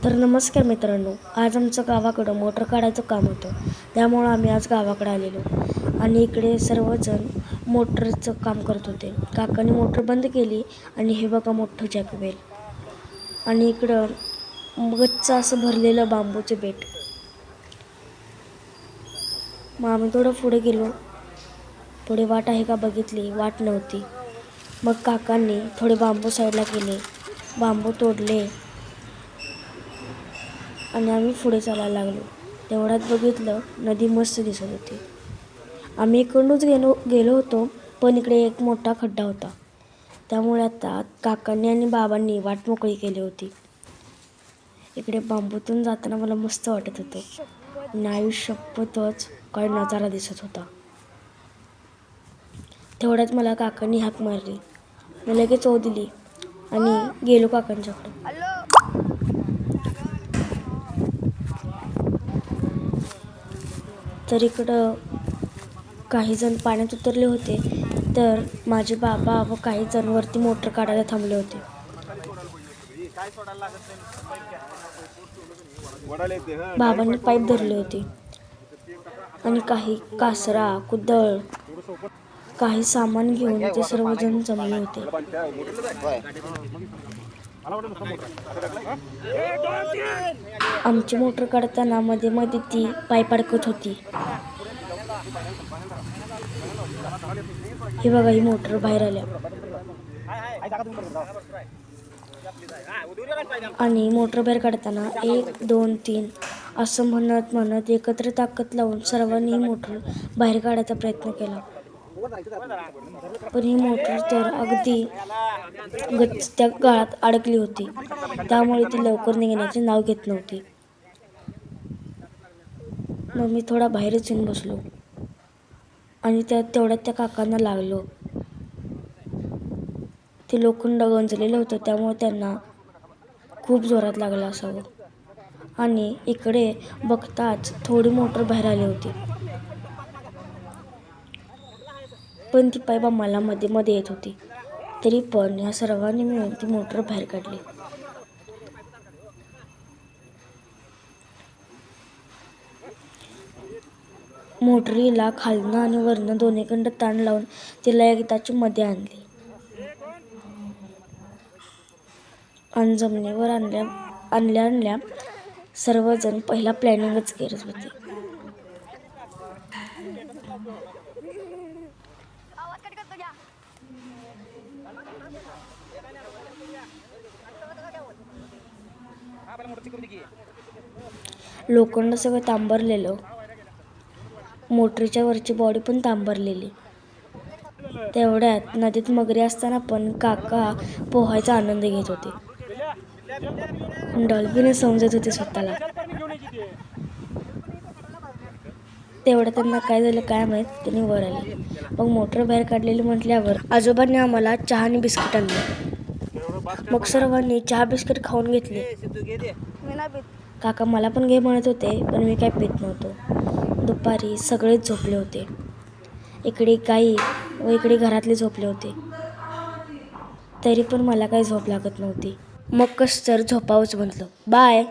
तर नमस्कार मित्रांनो, आज आमचं गावाकडं मोटर काढायचं काम होतं. त्यामुळं आम्ही आज गावाकडे आलेलो आणि इकडे सर्वजण मोटरचं काम करत होते. काकांनी मोटर बंद केली आणि हे बघा मोठं जॅकवेल आणि इकडं गच्च असं भरलेलं बांबूचे बेट. मग आम्ही थोडं पुढे गेलो. पुढे वाट आहे का बघितली, वाट नव्हती. मग काकांनी थोडे बांबू साईडला केले, बांबू तोडले आणि आम्ही पुढे चालायला लागलो. तेवढ्यात बघितलं नदी मस्त दिसत होती. आम्ही इकडूनच गेलो होतो, पण इकडे एक मोठा खड्डा होता. त्यामुळे आता काकांनी आणि बाबांनी वाट मोकळी केली होती. इकडे बांबूतून जाताना मला मस्त वाटत होतं आणि आयुष्यपतच काय नजारा दिसत होता. तेवढ्यात मला काकांनी हाक मारली. मी लगेच ओ दिली आणि गेलो काकांच्याकडे. तर इकडं काही जण पाण्यात उतरले होते, तर माझे बाबा व काही जण वरती मोटर काढायला थांबले होते. बाबांनी पाईप धरले होते आणि काही कासरा कुदळ काही सामान घेऊन ते सर्वजण जमले होते. आमची मोटर काढताना मध्ये मध्ये ती पाईप अडकत होती. हे बघा, ही मोटर बाहेर आल्या आणि मोटर बाहेर काढताना 1, 2, 3 असं म्हणत म्हणत एकत्र ताकद लावून सर्वांनी ही मोटर बाहेर काढायचा प्रयत्न केला. पण ही मोटर तर अगदी गच्च त्या गाळात अडकली होती. त्यामुळे ती लवकर निघण्याचे नाव घेत नव्हती. मग मी थोडा बाहेरच येऊन बसलो आणि तेवढ्यात त्या काकांना लागलो. ते लोखंड गंजलेलं होतं, त्यामुळे त्यांना खूप जोरात लागलं असावं आणि इकडे बघताच थोडी मोटर बाहेर आली होती. पण ती पाईप आम्हाला मध्ये मध्ये येत होती. तरी पण ह्या सर्वांनी मिळून ती मोटर बाहेर काढली. मोटरीला खालनं आणि वरनं दोन्हीकडं ताण लावून तिला एकदाची मध्ये आणली आणि जमिनीवर आणल्या सर्वजण पहिला प्लॅनिंगच करत होते. लोखंड सगळं तांबरलेलं, मोटरीच्या वरची बॉडी पण तांबरलेली. तेवढ्यात नदीत मगरी असताना पण काका पोहायचा आनंद घेत होते. डॉल्फिन समजत होते स्वतःला. तेवढं त्यांना काय झालं काय माहीत, त्यांनी वर आले. मग मोटर बाहेर काढलेली म्हटल्यावर आजोबांनी आम्हाला चहा आणि बिस्किट आणले. मग सर्वांनी चहा बिस्किट खाऊन घेतले. काका मला पण घे म्हणत होते, पण मी काय पीत नव्हतो. दुपारी सगळेच झोपले होते. इकडे गाई व इकडे घरातले झोपले होते. तरी पण मला काही झोप लागत नव्हती. मग कसं तर झोपावंच म्हटलं. बाय.